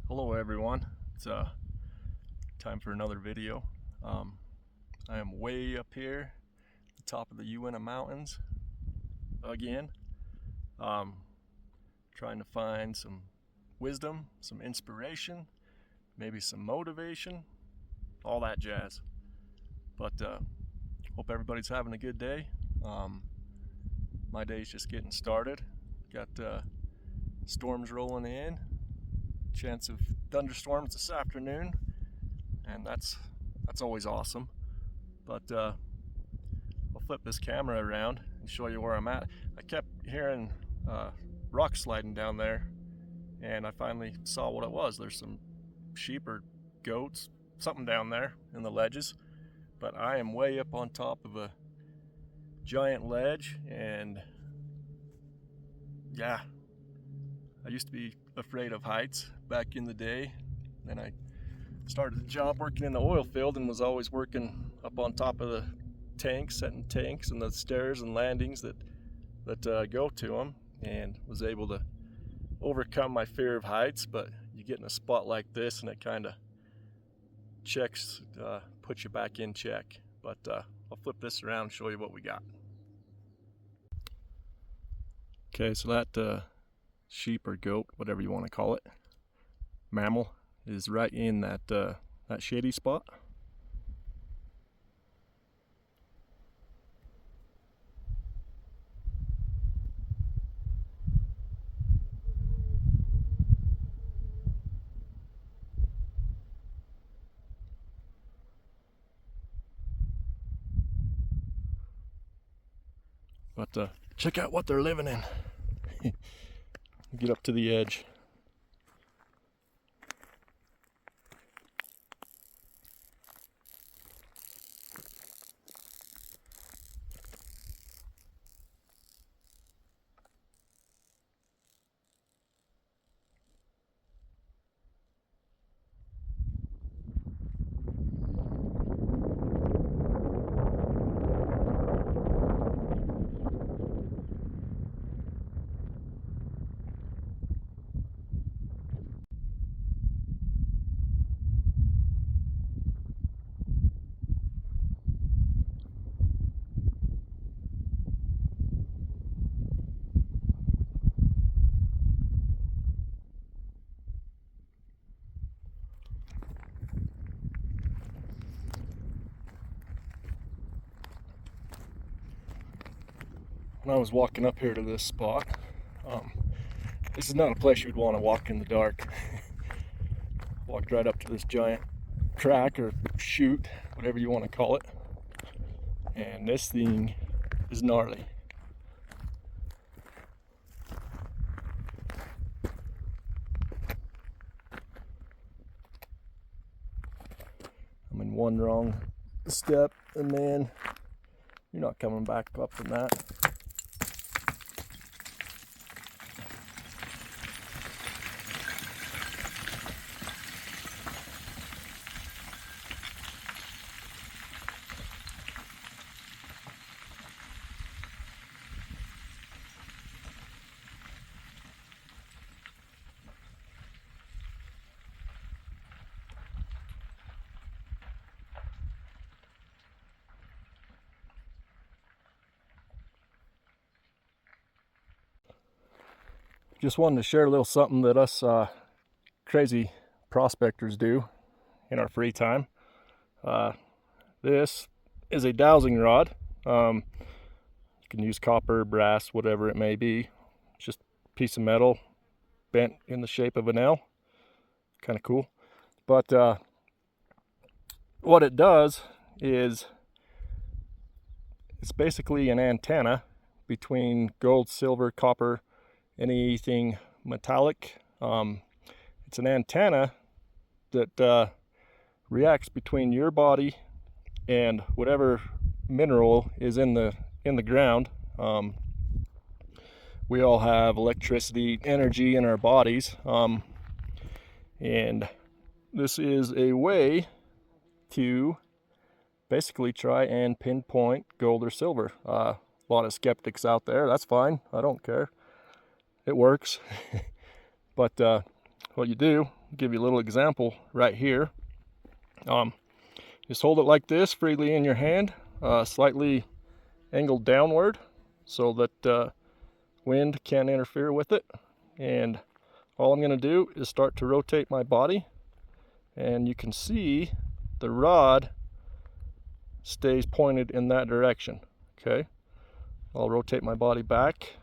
Hello everyone, it's time for another video. I am way up here at the top of the Uinta Mountains again, trying to find some wisdom, some inspiration, maybe some motivation, all that jazz. But hope everybody's having a good day. My day's just getting started. Got storms rolling in, chance of thunderstorms this afternoon, and that's always awesome. But I'll flip this camera around and show you where I'm at. I kept hearing rock sliding down there, and I finally saw what it was. There's some sheep or goats, something down there in the ledges, but I am way up on top of a giant ledge, and yeah, I used to be afraid of heights back in the day. Then I started a job working in the oil field and was always working up on top of the tanks, setting tanks and the stairs and landings that go to them, and was able to overcome my fear of heights. But you get in a spot like this and it kind of puts you back in check. But I'll flip this around and show you what we got. Okay, so that sheep or goat, whatever you want to call it, mammal, is right in that shady spot. But check out what they're living in. Get up to the edge. When I was walking up here to this spot, this is not a place you'd want to walk in the dark. Walked right up to this giant crack or chute, whatever you want to call it, and this thing is gnarly. I mean, one wrong step and then you're not coming back up from that. Just wanted to share a little something that us crazy prospectors do in our free time. This is a dowsing rod. You can use copper, brass, whatever it may be. It's just a piece of metal bent in the shape of an L. Kind of cool. But what it does is it's basically an antenna between gold, silver, copper, anything metallic. It's an antenna that reacts between your body and whatever mineral is in the ground. We all have electricity, energy in our bodies, and this is a way to basically try and pinpoint gold or silver. A lot of skeptics out there. That's fine. I don't care. It works. But what you do give you a little example right here. Just hold it like this freely in your hand, slightly angled downward so that wind can't interfere with it. And all I'm going to do is start to rotate my body, and you can see the rod stays pointed in that direction. Okay, I'll rotate my body back,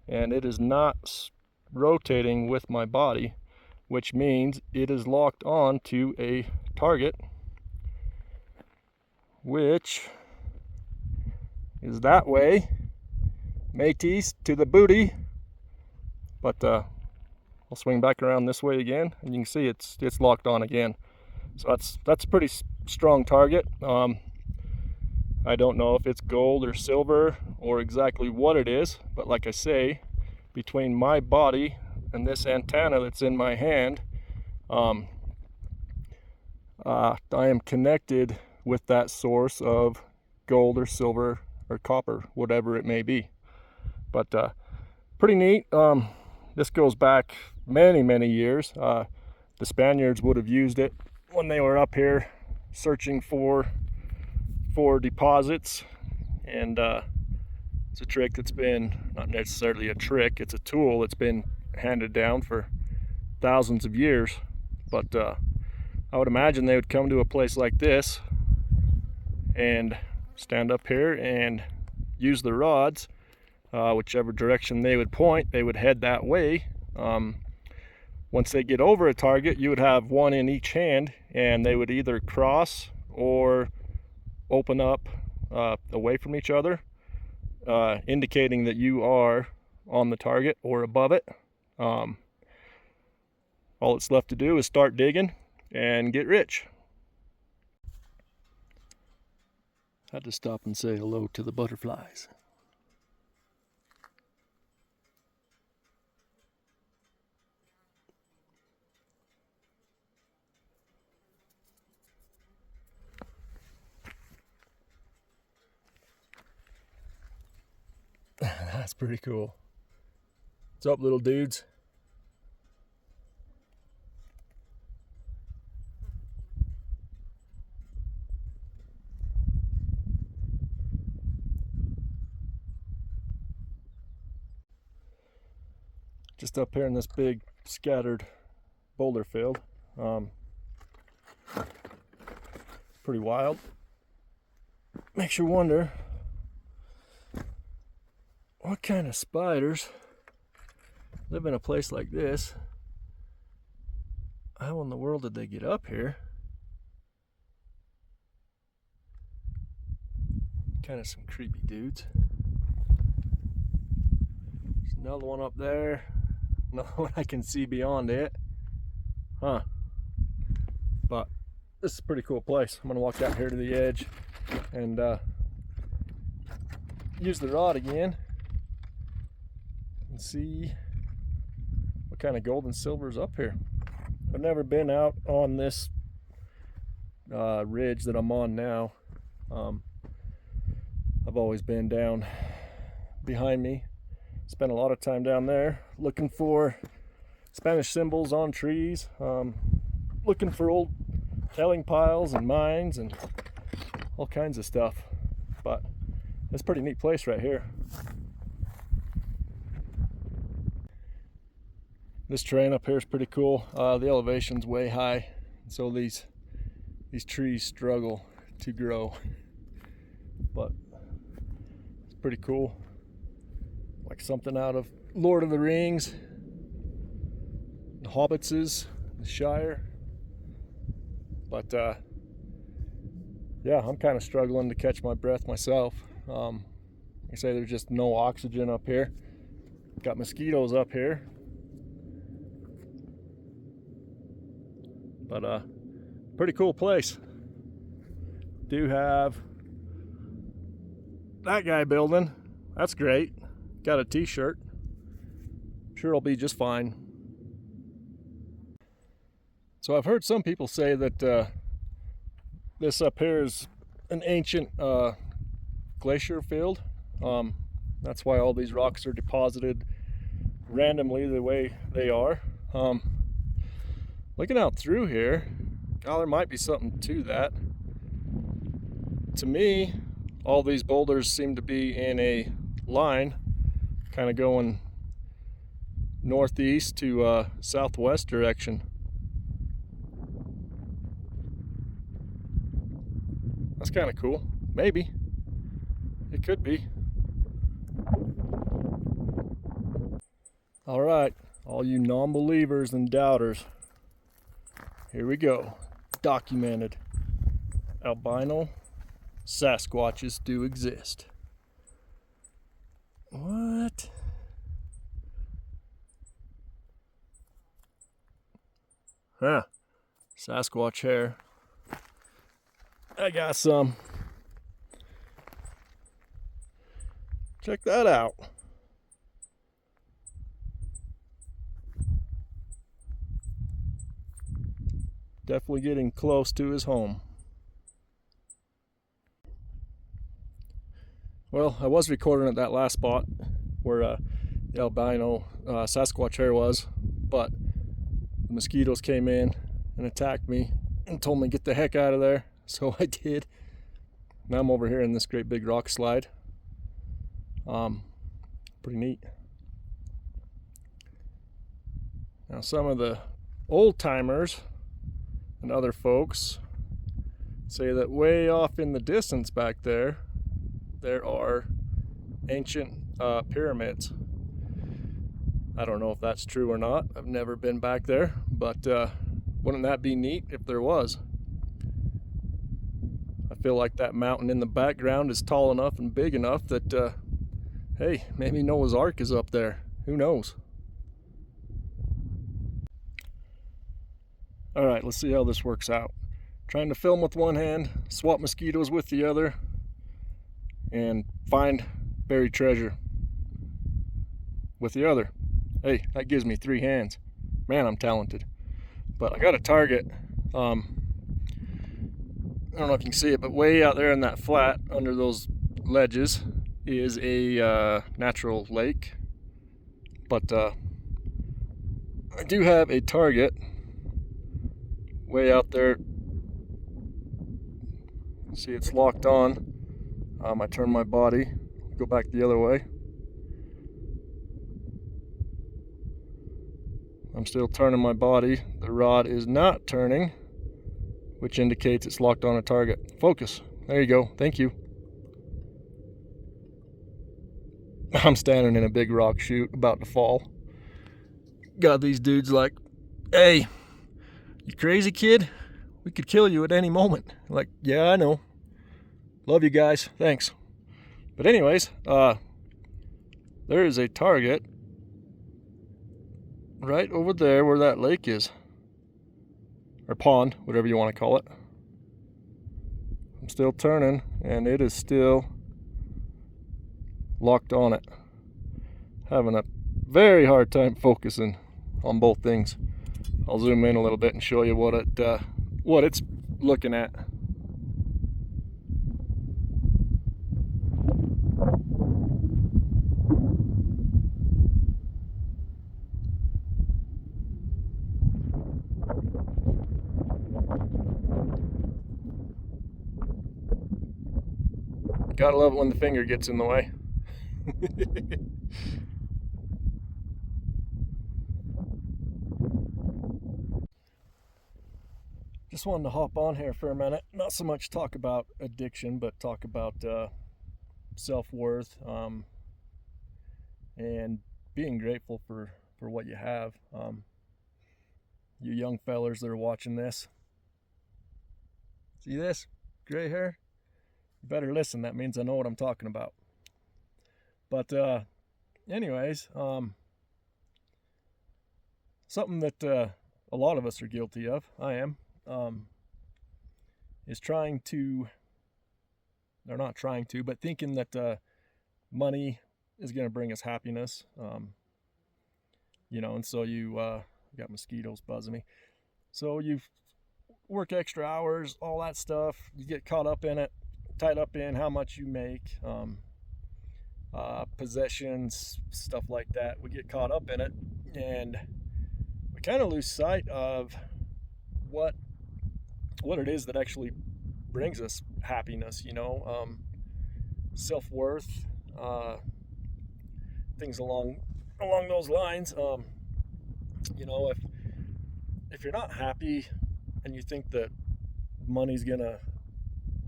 and it is not rotating with my body, which means it is locked on to a target, which is that way, mateys, to the booty. But I'll swing back around this way again, and you can see it's locked on again. So that's a pretty strong target. I don't know if it's gold or silver or exactly what it is, but like I say, between my body and this antenna that's in my hand, I am connected with that source of gold or silver or copper, whatever it may be. But pretty neat. This goes back many years. The Spaniards would have used it when they were up here searching for deposits, and it's a trick that's been, not necessarily a trick, it's a tool that's been handed down for thousands of years. But I would imagine they would come to a place like this and stand up here and use the rods, whichever direction they would point, they would head that way. Once they get over a target, you would have one in each hand, and they would either cross or open up away from each other, indicating that you are on the target or above it. All it's left to do is start digging and get rich. Had to stop and say hello to the butterflies. That's pretty cool. What's up, little dudes? Just up here in this big scattered boulder field. Pretty wild. Makes you wonder what kind of spiders live in a place like this. How in the world did they get up here? Kind of some creepy dudes. There's another one up there. Another one I can see beyond it. Huh. But this is a pretty cool place. I'm gonna walk out here to the edge and use the rod again and see what kind of gold and silver is up here. I've never been out on this ridge that I'm on now. I've always been down behind me. Spent a lot of time down there looking for Spanish symbols on trees, looking for old telling piles and mines and all kinds of stuff. But it's a pretty neat place right here. This terrain up here is pretty cool. The elevation's way high, so these trees struggle to grow, but it's pretty cool. Like something out of Lord of the Rings, the Hobbitses, the Shire. But yeah, I'm kind of struggling to catch my breath myself. Like I say, there's just no oxygen up here. Got mosquitoes up here. But pretty cool place. Do have that guy building. That's great. Got a t-shirt. Sure it'll be just fine. So I've heard some people say that this up here is an ancient glacier field. That's why all these rocks are deposited randomly the way they are. looking out through here, oh, there might be something to that. To me, all these boulders seem to be in a line, kind of going northeast to southwest direction. That's kind of cool. Maybe. It could be. All right, all you non-believers and doubters, here we go. Documented. Albino sasquatches do exist. What? Huh. Sasquatch hair. I got some. Check that out. Definitely getting close to his home. Well, I was recording at that last spot where the albino Sasquatch hair was, but the mosquitoes came in and attacked me and told me to get the heck out of there. So I did. Now I'm over here in this great big rock slide. Pretty neat. Now some of the old timers and other folks say that way off in the distance back there are ancient pyramids. I don't know if that's true or not. I've never been back there, but wouldn't that be neat if there was? I feel like that mountain in the background is tall enough and big enough that, hey, maybe Noah's Ark is up there. Who knows? All right, let's see how this works out. Trying to film with one hand, swap mosquitoes with the other, and find buried treasure with the other. Hey, that gives me 3 hands. Man, I'm talented. But I got a target. I don't know if you can see it, but way out there in that flat under those ledges is a natural lake. But I do have a target way out there. See, it's locked on. I turn my body, go back the other way. I'm still turning my body. The rod is not turning, which indicates it's locked on a target. Focus. There you go. Thank you. I'm standing in a big rock chute about to fall. Got these dudes like, hey, you crazy kid? We could kill you at any moment. Like, yeah, I know. Love you guys. Thanks. But anyways, there is a target right over there where that lake is. Or pond, whatever you want to call it. I'm still turning, and it is still locked on it. Having a very hard time focusing on both things. I'll zoom in a little bit and show you what it's looking at. Gotta love it when the finger gets in the way. Just wanted to hop on here for a minute. Not so much talk about addiction, but talk about self-worth and being grateful for what you have. You young fellers that are watching this, see this gray hair? You better listen. That means I know what I'm talking about. But anyways, something that a lot of us are guilty of, I am, is trying to, or not trying to, but thinking that money is going to bring us happiness. And so you got mosquitoes buzzing me. So you work extra hours, all that stuff. You get caught up in it, tied up in how much you make, possessions, stuff like that. We get caught up in it, and we kind of lose sight of what it is that actually brings us happiness, you know, self-worth, things along those lines. You know, if you're not happy and you think that money's gonna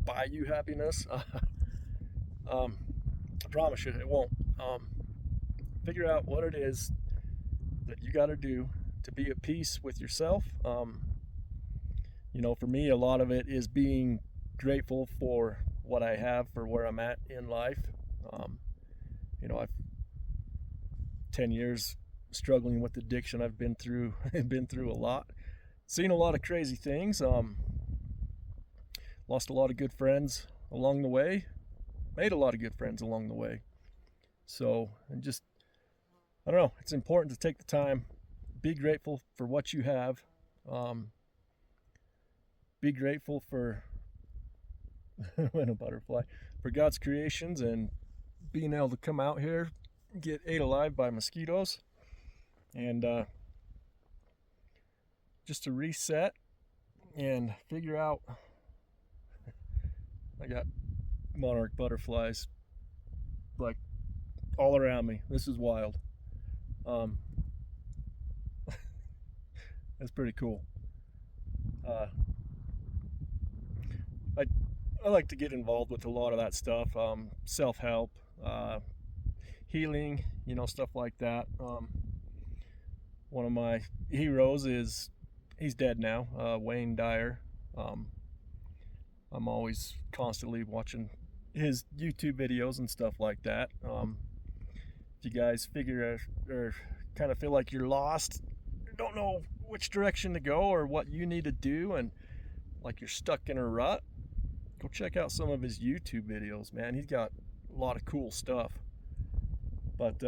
buy you happiness, I promise you it won't. Figure out what it is that you got to do to be at peace with yourself. You know, for me, a lot of it is being grateful for what I have, for where I'm at in life. You know, I've 10 years struggling with addiction. I've been through a lot, seen a lot of crazy things. Lost a lot of good friends along the way, made a lot of good friends along the way. So, and just, I don't know, it's important to take the time, be grateful for what you have, be grateful for when a butterfly, for God's creations, and being able to come out here, get ate alive by mosquitoes, and just to reset and figure out. I got monarch butterflies like all around me. This is wild. That's pretty cool. I like to get involved with a lot of that stuff, self-help, healing, you know, stuff like that. One of my heroes he's dead now, Wayne Dyer. I'm always constantly watching his YouTube videos and stuff like that. If you guys figure or kind of feel like you're lost, don't know which direction to go or what you need to do, and like you're stuck in a rut, go check out some of his YouTube videos, man. He's got a lot of cool stuff. But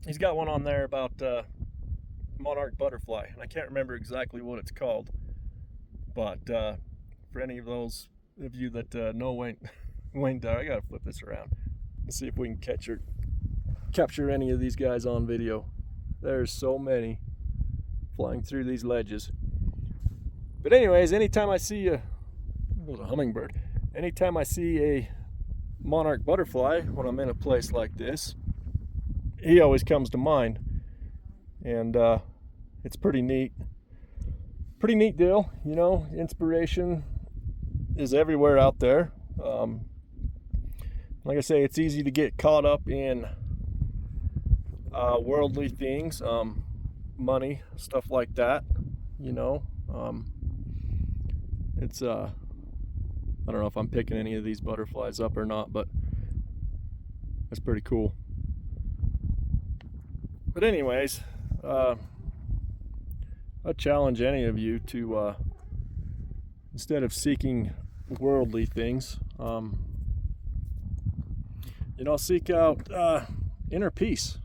he's got one on there about monarch butterfly, and I can't remember exactly what it's called. But for any of those of you that know Wayne Dyer, I gotta flip this around and see if we can capture any of these guys on video. There's so many flying through these ledges. But anyways, anytime I see a hummingbird, anytime I see a monarch butterfly when I'm in a place like this, he always comes to mind, and it's pretty neat deal. You know, inspiration is everywhere out there. Like I say, it's easy to get caught up in worldly things, money, stuff like that, you know. It's I don't know if I'm picking any of these butterflies up or not, but that's pretty cool. But anyways, I challenge any of you to instead of seeking worldly things, you know, seek out inner peace,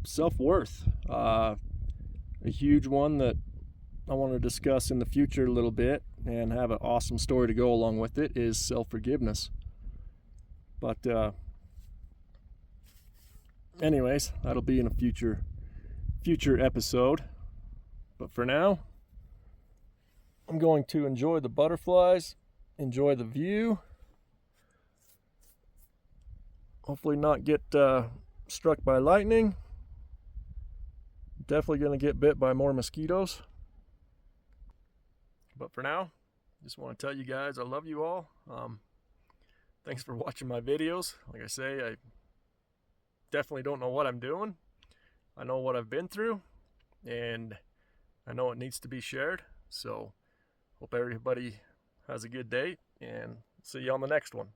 self-worth. A huge one that I want to discuss in the future a little bit and have an awesome story to go along with it is self-forgiveness. But anyways, that'll be in a future episode. But for now, I'm going to enjoy the butterflies, enjoy the view, hopefully not get struck by lightning. Definitely going to get bit by more mosquitoes. But for now, just want to tell you guys I love you all. Thanks for watching my videos. Like I say, I definitely don't know what I'm doing. I know what I've been through, and I know it needs to be shared. So hope everybody has a good day, and see you on the next one.